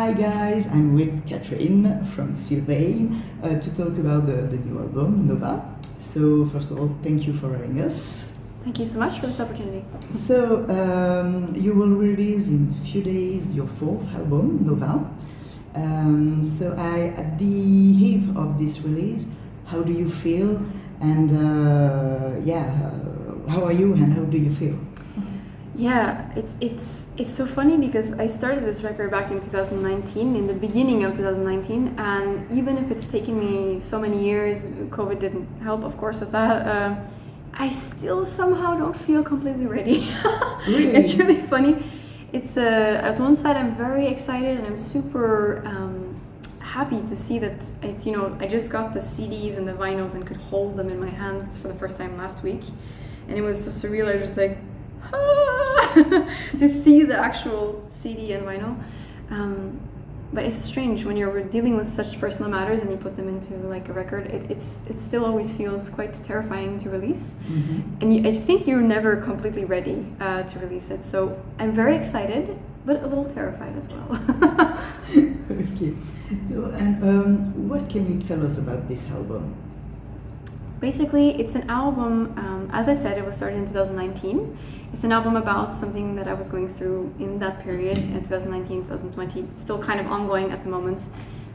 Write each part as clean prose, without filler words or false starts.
Hi guys, I'm with Katherine from SYLVAINE to talk about the new album, Nova. So first of all, thank you for having us. Thank you so much for this opportunity. So you will release in a few days your fourth album, Nova. At the eve of this release, how do you feel? And how are you and how do you feel? Yeah, it's so funny because I started this record back in 2019, in the beginning of 2019, and even if it's taken me so many years, COVID didn't help, of course, with that. I still somehow don't feel completely ready. Really? It's really funny. It's at one side I'm very excited and I'm super happy to see that I just got the CDs and the vinyls and could hold them in my hands for the first time last week, and it was so surreal. I was just like to see the actual CD and vinyl. But it's strange when you're dealing with such personal matters and you put them into like a record. It still always feels quite terrifying to release, and I think you're never completely ready to release it. So I'm very excited, but a little terrified as well. Okay. So, and what can you tell us about this album? Basically, it's an album, as I said, it was started in 2019. It's an album about something that I was going through in that period, in 2019, 2020, still kind of ongoing at the moment,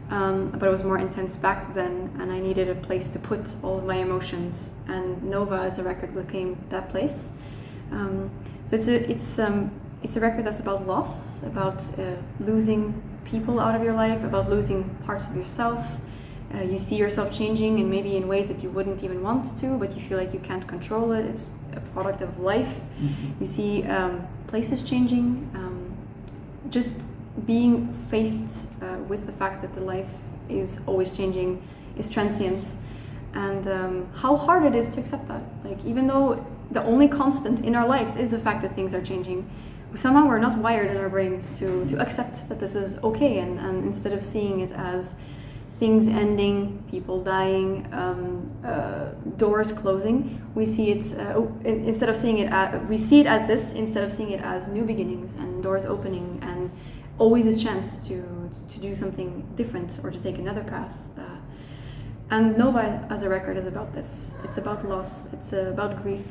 but it was more intense back then, and I needed a place to put all of my emotions, and Nova as a record became that place. So it's a record that's about loss, about losing people out of your life, about losing parts of yourself. You see yourself changing and maybe in ways that you wouldn't even want to, but you feel like you can't control it. It's a product of life. You see places changing, just being faced with the fact that the life is always changing, is transient, and how hard it is to accept that. Like, even though the only constant in our lives is the fact that things are changing, somehow we're not wired in our brains to accept that this is okay, and instead of seeing it as things ending, people dying, doors closing, we see it instead of seeing it we see it as this instead of seeing it as new beginnings and doors opening and always a chance to do something different or to take another path. And Nova as a record is about this. It's about loss. It's about grief.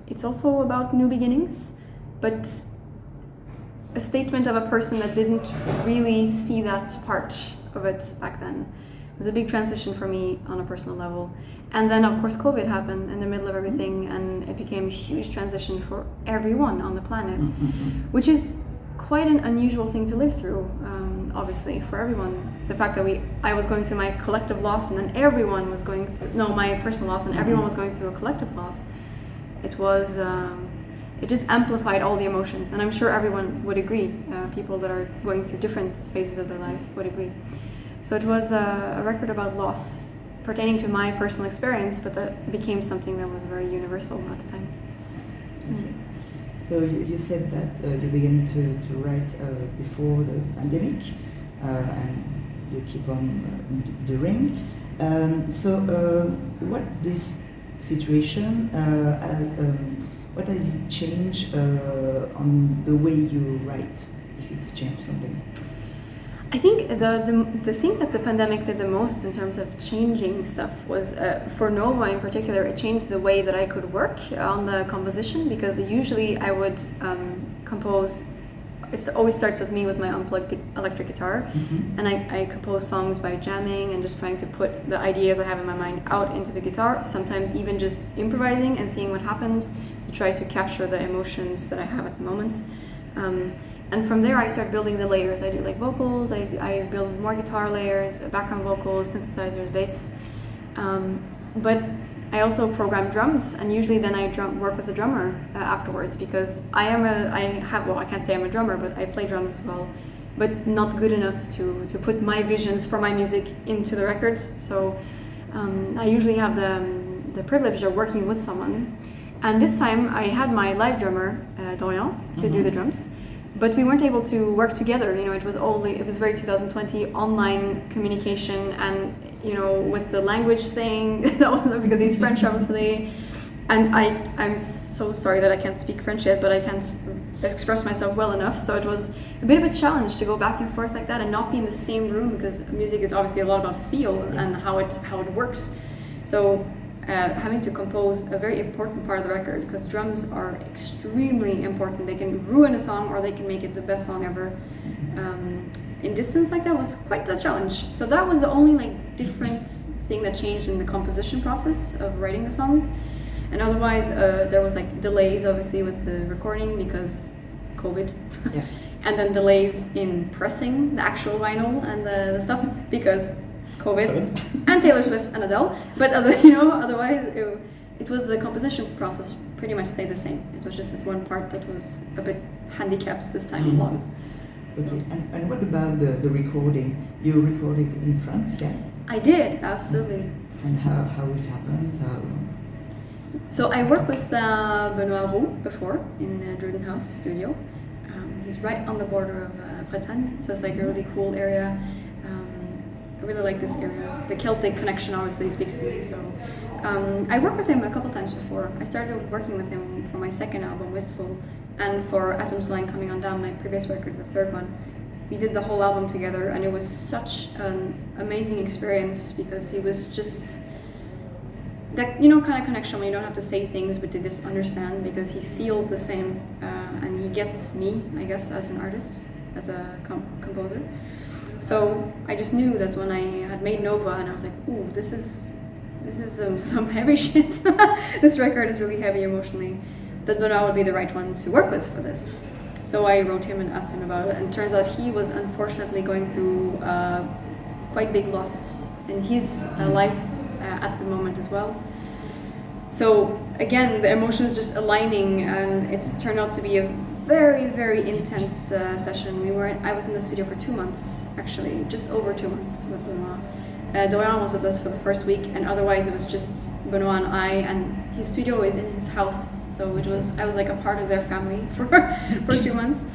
It's also about new beginnings, but a statement of a person that didn't really see that part of it back then. It was a big transition for me on a personal level, and then of course COVID happened in the middle of everything, and it became a huge transition for everyone on the planet, which is quite an unusual thing to live through. Obviously for everyone, the fact that I was going through my collective loss, and then everyone was going through my personal loss, and everyone was going through a collective loss. It was it just amplified all the emotions, and I'm sure everyone would agree. People that are going through different phases of their life would agree. So it was a record about loss pertaining to my personal experience, but that became something that was very universal at the time. Okay. So you said that you began to write before the pandemic, and you keep on during. What this situation what has it changed on the way you write, if it's changed something? I think the thing that the pandemic did the most in terms of changing stuff was, for Nova in particular, it changed the way that I could work on the composition, because usually I would compose. It always starts with me with my unplugged electric guitar, and I compose songs by jamming and just trying to put the ideas I have in my mind out into the guitar, sometimes even just improvising and seeing what happens to try to capture the emotions that I have at the moment. And from there I start building the layers. I do like vocals, I build more guitar layers, background vocals, synthesizers, bass. But I also program drums, and usually then I work with a drummer afterwards, because I can't say I'm a drummer, but I play drums as well, but not good enough to put my visions for my music into the records. So I usually have the privilege of working with someone, and this time I had my live drummer, Dorian, to do the drums, but we weren't able to work together. It was very 2020 online communication, and with the language thing, that was because he's French obviously, and I'm so sorry that I can't speak French yet, but I can't express myself well enough. So it was a bit of a challenge to go back and forth like that and not be in the same room, because music is obviously a lot about feel and how it works. So having to compose a very important part of the record, because drums are extremely important. They can ruin a song or they can make it the best song ever. In distance like that was quite a challenge. So that was the only like different thing that changed in the composition process of writing the songs. And otherwise, there was like delays obviously with the recording because COVID, and then delays in pressing the actual vinyl and the stuff because COVID and Taylor Swift and Adele. But otherwise, it was the composition process pretty much stayed the same. It was just this one part that was a bit handicapped this time along. Okay, and what about the recording? You recorded in France, yeah? I did, absolutely. And how it happened? So I worked with Benoit Roux before in the Druden House studio. He's right on the border of Bretagne, so it's like a really cool area. I really like this area. The Celtic connection obviously speaks to me. So I worked with him a couple times before. I started working with him for my second album, Wistful, and for Atoms Line Coming On Down, my previous record, the third one. We did the whole album together, and it was such an amazing experience because he was just that kind of connection when you don't have to say things, but they just understand because he feels the same, and he gets me, I guess, as an artist, as a composer. So I just knew that when I had made Nova, and I was like, ooh, this is some heavy shit. This record is really heavy emotionally. That Benoit would be the right one to work with for this. So I wrote him and asked him about it, and it turns out he was unfortunately going through quite big loss in his life at the moment as well. So again, the emotions just aligning, and it turned out to be a very, very intense session. I was in the studio for 2 months, actually, just over 2 months with Benoit. Dorian was with us for the first week, and otherwise it was just Benoit and I, and his studio is in his house. So I was like a part of their family for 2 months,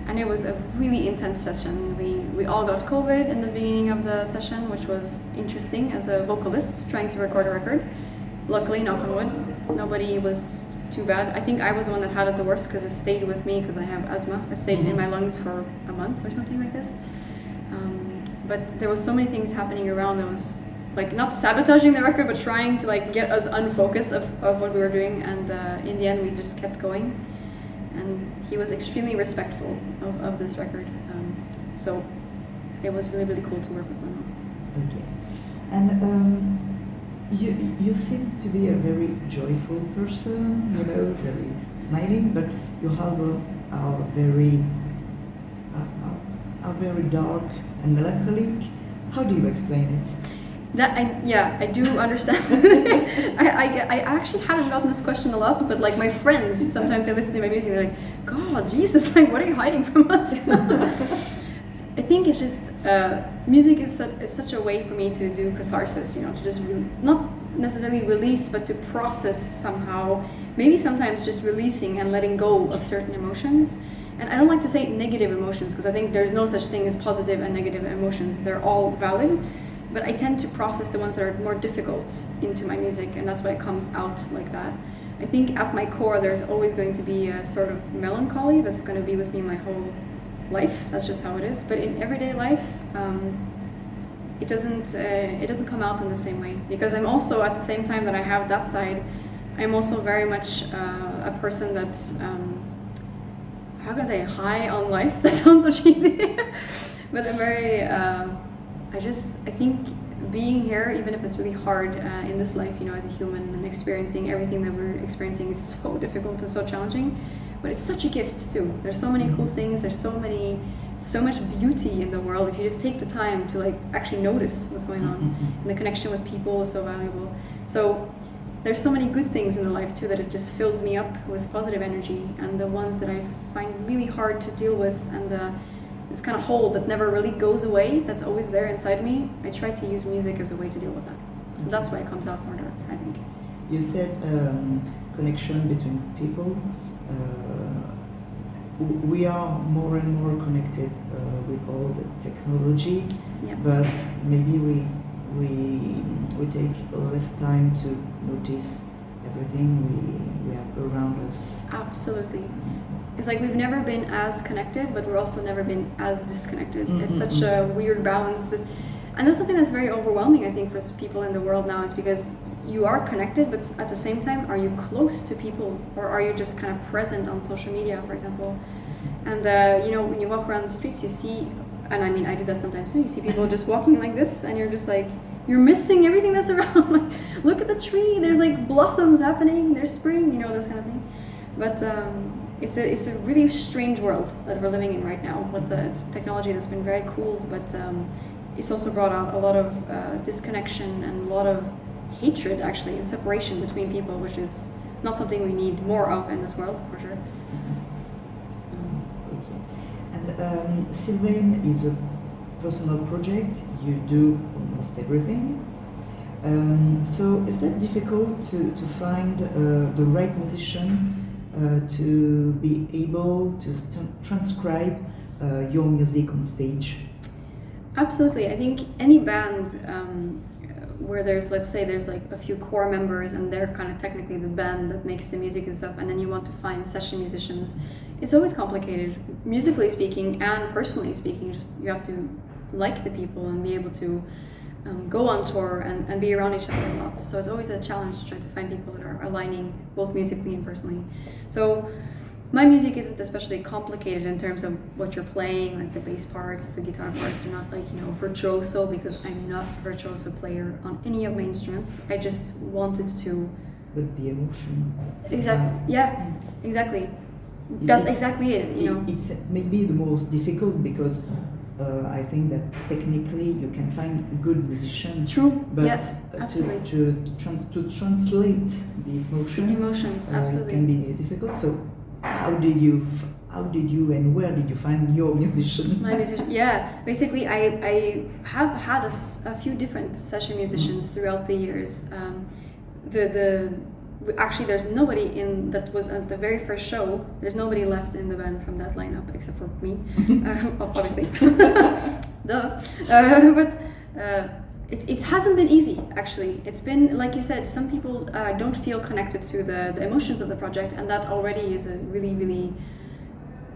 and it was a really intense session. We all got COVID in the beginning of the session, which was interesting as a vocalist trying to record a record. Luckily, knock on wood, nobody was too bad. I think I was the one that had it the worst because it stayed with me because I have asthma. It stayed in my lungs for a month or something like this. But there was so many things happening around that was like not sabotaging the record, but trying to like get us unfocused of what we were doing. And in the end, we just kept going. And he was extremely respectful of this record. So it was really, really cool to work with Maison. Okay. And you seem to be a very joyful person, very smiling, but your albums are very dark and melancholic. How do you explain it? I do understand. I actually haven't gotten this question a lot, but like my friends, sometimes they listen to my music and they're like, God, Jesus, like what are you hiding from us? I think it's just, music is such a way for me to do catharsis, to just not necessarily release, but to process somehow, maybe sometimes just releasing and letting go of certain emotions. And I don't like to say negative emotions because I think there's no such thing as positive and negative emotions. They're all valid. But I tend to process the ones that are more difficult into my music, and that's why it comes out like that. I think at my core there's always going to be a sort of melancholy that's going to be with me my whole life. That's just how it is. But in everyday life, it doesn't come out in the same way, because I'm also, at the same time that I have that side, I'm also very much a person that's how can I say, high on life? That sounds so cheesy. But I'm very I think being here, even if it's really hard in this life, as a human, and experiencing everything that we're experiencing is so difficult and so challenging, but it's such a gift too. There's so many cool things, there's so much beauty in the world if you just take the time to like actually notice what's going on. And the connection with people is so valuable. So there's so many good things in the life too that it just fills me up with positive energy, and the ones that I find really hard to deal with, and this kind of hole that never really goes away, that's always there inside me, I try to use music as a way to deal with that. So that's why it comes out more dark, I think. You said connection between people. We are more and more connected with all the technology, but maybe we take less time to notice everything we have around us. Absolutely. It's like we've never been as connected, but we're also never been as disconnected. It's such a weird balance. And that's something that's very overwhelming, I think, for people in the world now, is because you are connected, but at the same time, are you close to people, or are you just kind of present on social media, for example? And when you walk around the streets, you see, and I mean, I do that sometimes too. You see people just walking like this, and you're just like, you're missing everything that's around. Like, look at the tree. There's like blossoms happening. There's spring. This kind of thing. But it's a really strange world that we're living in right now with the technology that's been very cool, but it's also brought out a lot of disconnection and a lot of hatred, actually, and separation between people, which is not something we need more of in this world, for sure. Okay. And SYLVAINE is a personal project. You do almost everything. So is that difficult to find the right musician to be able to transcribe your music on stage? Absolutely. I think any band where there's like a few core members and they're kind of technically the band that makes the music and stuff, and then you want to find session musicians, it's always complicated, musically speaking and personally speaking. Just you have to like the people and be able to go on tour and be around each other a lot. So it's always a challenge to try to find people that are aligning both musically and personally. So my music isn't especially complicated in terms of what you're playing, like the bass parts, the guitar parts. They're not like, virtuoso, because I'm not a virtuoso player on any of my instruments. I just wanted to... With the emotion. Exactly. Yeah, exactly. That's exactly it, It's maybe the most difficult because I think that technically you can find a good musician. True. But absolutely. to translate these emotions, absolutely, can be difficult. So how did you and where did you find your musician? My musician, yeah. Basically, I have had a few different session musicians throughout the years. Actually, there's nobody that was at the very first show. There's nobody left in the band from that lineup except for me, obviously. Duh. But it hasn't been easy, actually. It's been, like you said, some people don't feel connected to the emotions of the project, and that already is a really, really...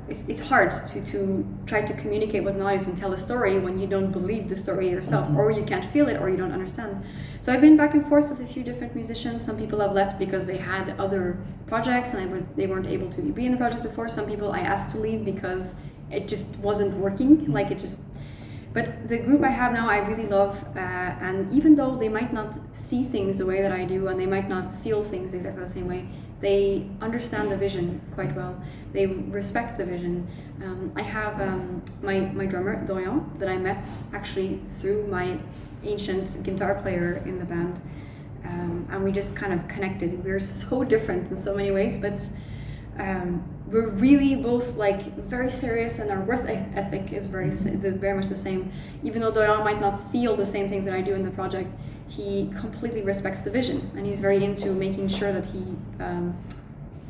It's hard to try to communicate with an audience and tell a story when you don't believe the story yourself, or you can't feel it, or you don't understand. So I've been back and forth with a few different musicians. Some people have left because they had other projects and they weren't able to be in the projects before. Some people I asked to leave because it just wasn't working. But the group I have now, I really love, and even though they might not see things the way that I do, and they might not feel things exactly the same way, they understand the vision quite well. They respect the vision. I have my drummer, Dorian, that I met actually through my ancient guitar player in the band. And we just kind of connected. We're so different in so many ways, but we're really both like very serious, and our work ethic is very much the same. Even though Dorian might not feel the same things that I do in the project, he completely respects the vision, and he's very into making sure that he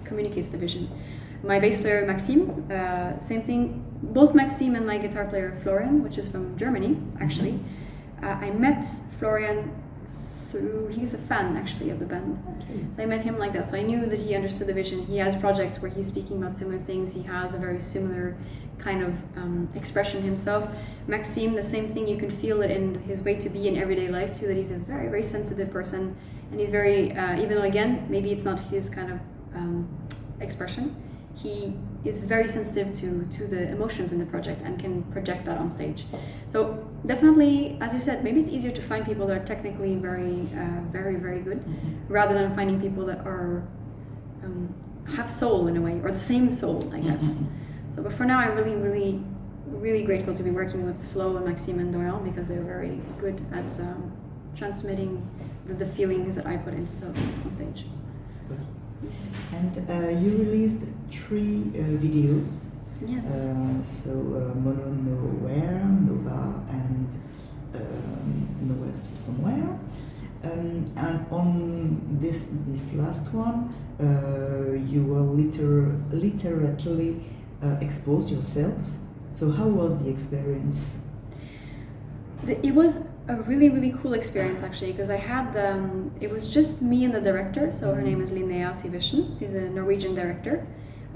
communicates the vision. My bass player Maxime, same thing. Both Maxime and my guitar player Florian, which is from Germany, actually. I met Florian through, he's a fan actually of the band. Okay. So I met him like that. So I knew that he understood the vision. He has projects where he's speaking about similar things. He has a very similar kind of expression himself. Maxime, the same thing. You can feel it in his way to be in everyday life too, that he's a very, very sensitive person. And he's very, even though again, maybe it's not his kind of expression, he is very sensitive to the emotions in the project and can project that on stage. So definitely, as you said, maybe it's easier to find people that are technically very, very good, rather than finding people that are have soul in a way, or the same soul, I guess. So, but for now, I'm really, really, really grateful to be working with Flo and Maxime and Dorian, because they're very good at transmitting the feelings that I put into on stage. And you released 3 videos. Yes. Mono Nowhere, Nova, and Nowhere Still Somewhere. And on this last one, you will literally expose yourself. So how was the experience? It was a really, really cool experience actually, because I had it was just me and the director. So her name is Linnea Sivertsen. She's a Norwegian director.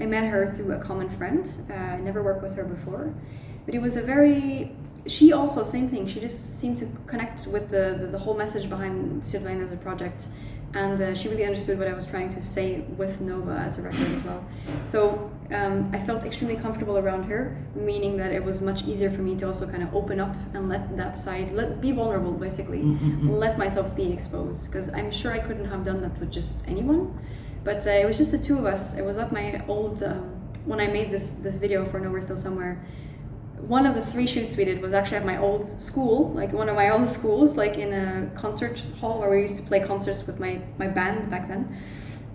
I met her through a common friend. I never worked with her before, but it was she also, same thing, she just seemed to connect with the whole message behind SYLVAINE as a project, and she really understood what I was trying to say with Nova as a record as well. So I felt extremely comfortable around her, meaning that it was much easier for me to also kind of open up and let that side, be vulnerable basically, let myself be exposed, because I'm sure I couldn't have done that with just anyone. But it was just the two of us. It was at my old, when I made this video for Nowhere Still Somewhere, one of the 3 shoots we did was actually at my old school, like one of my old schools, like in a concert hall where we used to play concerts with my band back then.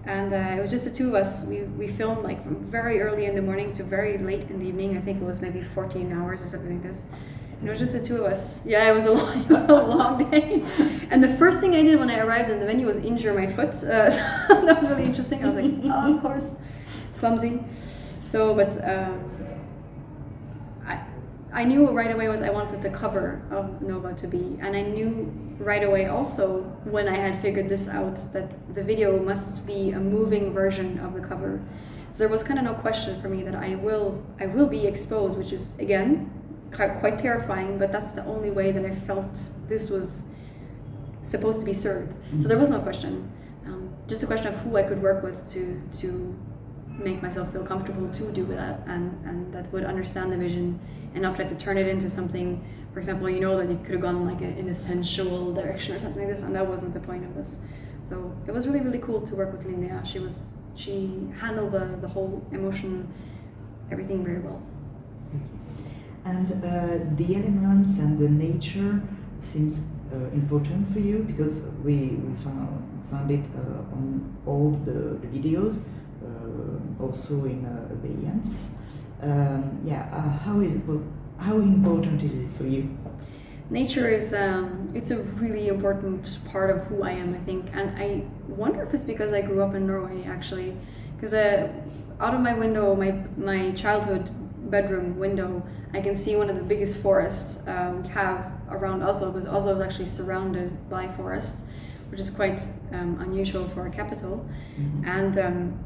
And it was just the two of us. We filmed like from very early in the morning to very late in the evening. I think it was maybe 14 hours or something like this. And it was just the two of us. Yeah, it was a long day. And the first thing I did when I arrived in the venue was injure my foot. So that was really interesting. I was like, oh, of course, clumsy. So, but I knew right away what I wanted the cover of Nova to be, and I knew right away also when I had figured this out that the video must be a moving version of the cover. So there was kind of no question for me that I will be exposed, which is again quite terrifying, but that's the only way that I felt this was supposed to be served. So there was no question, just a question of who I could work with to make myself feel comfortable to do that, and that would understand the vision and not try to turn it into something, for example, that you could have gone like in a sensual direction or something like this, and that wasn't the point of this. So it was really, really cool to work with Linnea. She handled the whole emotion, everything very well. And the elements and the nature seems important for you, because we found it on all the videos, also in Abeyance. How important is it for you? Nature is it's a really important part of who I am, I think, and I wonder if it's because I grew up in Norway actually, because out of my window, my childhood bedroom window, I can see one of the biggest forests we have around Oslo, because Oslo is actually surrounded by forests, which is quite unusual for a capital. And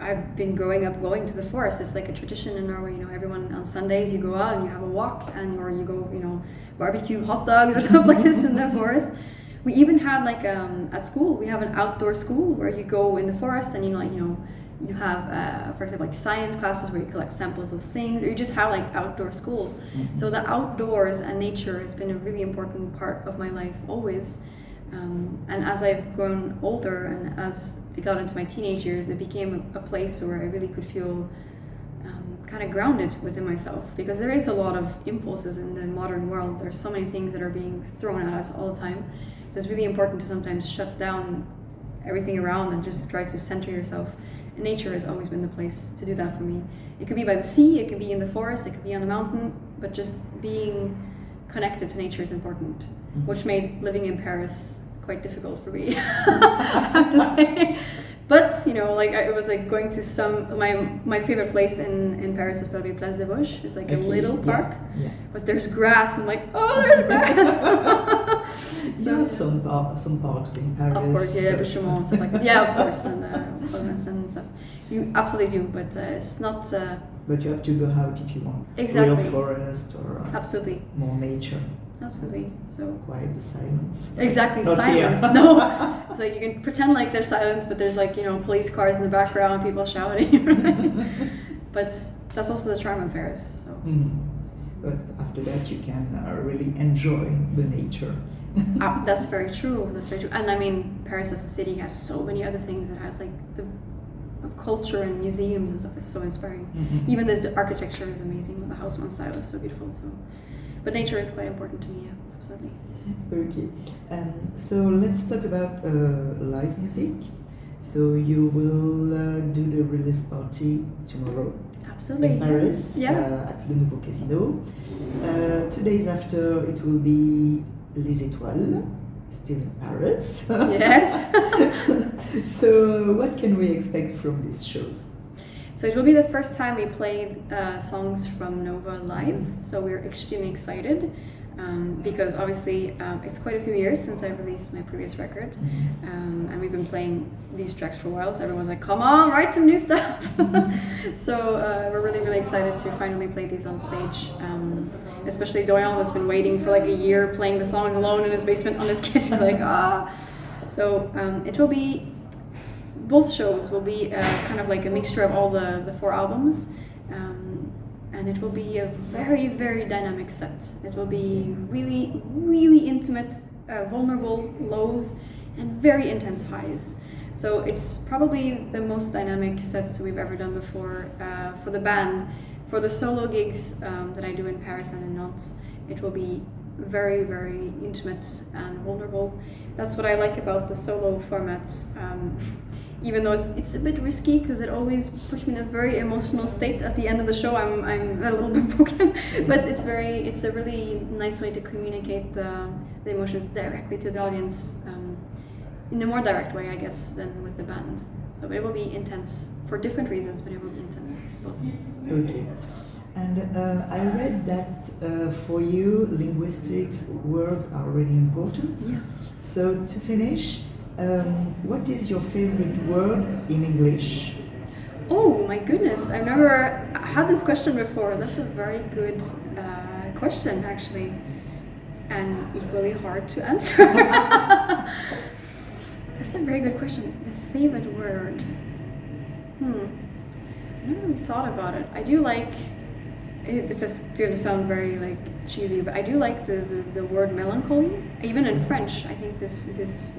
I've been growing up going to the forest. It's like a tradition in Norway. Everyone on Sundays you go out and you have a walk, or you go, barbecue hot dogs or something like this in the forest. We even had like at school we have an outdoor school where you go in the forest and you have for example like science classes where you collect samples of things, or you just have like outdoor school. So the outdoors and nature has been a really important part of my life always. And as I've grown older and as I got into my teenage years, it became a place where I really could feel kind of grounded within myself, because there is a lot of impulses in the modern world. There's so many things that are being thrown at us all the time. So it's really important to sometimes shut down everything around and just try to center yourself. And nature has always been the place to do that for me. It could be by the sea, it could be in the forest, it could be on a mountain, but just being connected to nature is important, which made living in Paris quite difficult for me, I have to say. But it was like going to my favorite place in Paris is probably Place des Vosges. It's like a little park, but there's grass. I'm like, oh, there's grass. You have some parks in Paris. Of course, Bouchemont and stuff like that. Yeah, of course, and stuff. You absolutely do, but it's not. But you have to go out if you want. Exactly. Real forest or absolutely more nature. Absolutely. So quiet, the silence. Exactly, Not silence. here. No, it's like you can pretend like there's silence, but there's like police cars in the background, people shouting. But that's also the charm of Paris. So. But after that, you can really enjoy the nature. That's very true. That's very true. And I mean, Paris as a city has so many other things. It has like the culture and museums and stuff is so inspiring. Even the architecture is amazing. The Haussmann style is so beautiful. So. But nature is quite important to me, yeah, absolutely. Okay, so let's talk about live music. So you will do the release party tomorrow. Absolutely. In Paris, at Le Nouveau Casino. 2 days after, it will be Les Étoiles, still in Paris. Yes. So what can we expect from these shows? So it will be the first time we played songs from Nova live, so we're extremely excited. because obviously it's quite a few years since I released my previous record, and we've been playing these tracks for a while, so everyone's like, come on, write some new stuff. So we're really, really excited to finally play these on stage. Especially Doyan has been waiting for like a year playing the songs alone in his basement on his kit. He's like, ah. So it will be, both shows will be kind of like a mixture of all the 4 albums. And it will be a very, very dynamic set. It will be really, really intimate, vulnerable lows, and very intense highs. So it's probably the most dynamic sets we've ever done before for the band. For the solo gigs that I do in Paris and in Nantes, it will be very, very intimate and vulnerable. That's what I like about the solo format. Even though it's a bit risky because it always puts me in a very emotional state. At the end of the show, I'm a little bit broken, but it's a really nice way to communicate the emotions directly to the audience in a more direct way, I guess, than with the band. So it will be intense for different reasons, but it will be intense both. Okay. And I read that for you, linguistics, words are really important. Yeah. So to finish, what is your favorite word in English? Oh my goodness, I've never had this question before. That's a very good question, actually, and equally hard to answer. That's a very good question. The favorite word? I never really thought about it. I do like, this is going to sound very like cheesy, but I do like the word melancholy. Even in French, I think this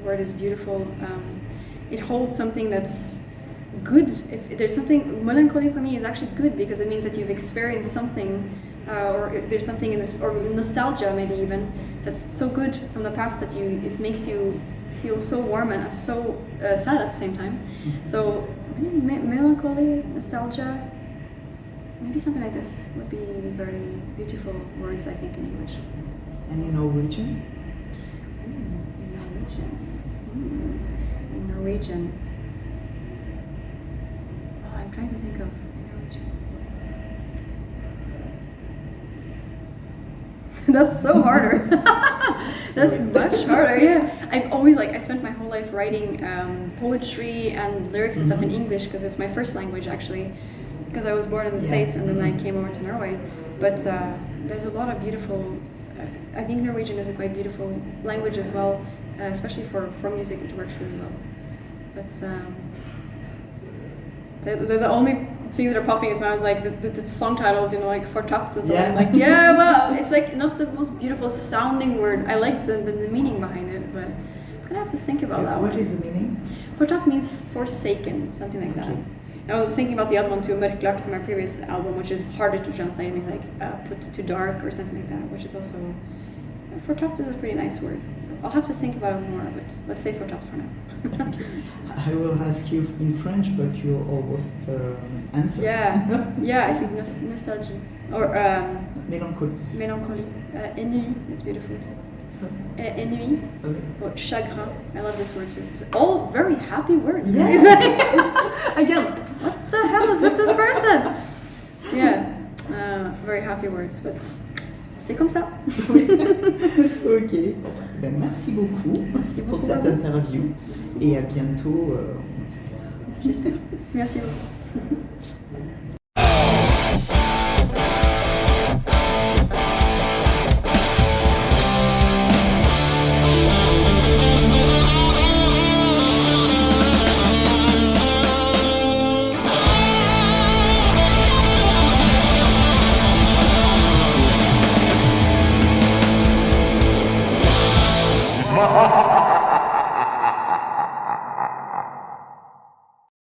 word is beautiful. It holds something that's good. There's something, melancholy for me is actually good because it means that you've experienced something, or there's something in this, or nostalgia maybe even, that's so good from the past that it makes you feel so warm and so sad at the same time. So melancholy, nostalgia, maybe something like this would be very beautiful words, I think, in English. And in Norwegian? In Norwegian. Oh, I'm trying to think of in Norwegian. That's so harder. That's much harder, yeah. I've always I spent my whole life writing poetry and lyrics and stuff in English because it's my first language actually, because I was born in the States and then I came over to Norway. But there's a lot of beautiful, I think Norwegian is a quite beautiful language as well, especially for music. It works really well. But the only things that are popping into my mind is the song titles, like Fortapt. Well, it's not the most beautiful sounding word. I like the meaning behind it, but I'm gonna have to think about that. What is the meaning? Fortapt means forsaken, something like that. And I was thinking about the other one too, Mørklagt, from my previous album, which is harder to translate. It means put to dark or something like that, which is also, Fortapt is a pretty nice word. So I'll have to think about it more, but let's say Fortapt for now. I will ask you in French, but you almost answered. Yeah, I think nostalgie or Mélancolie. Mélancolie. Ennui is beautiful too. So? Ennui. Okay. Or chagrin. I love this word too. It's all very happy words. Yes. Again, what the hell is with this person? Yeah, very happy words, but c'est comme ça. Ok. Ben, merci beaucoup pour cette interview et à bientôt, on espère. J'espère. Merci beaucoup. Ha ha ha!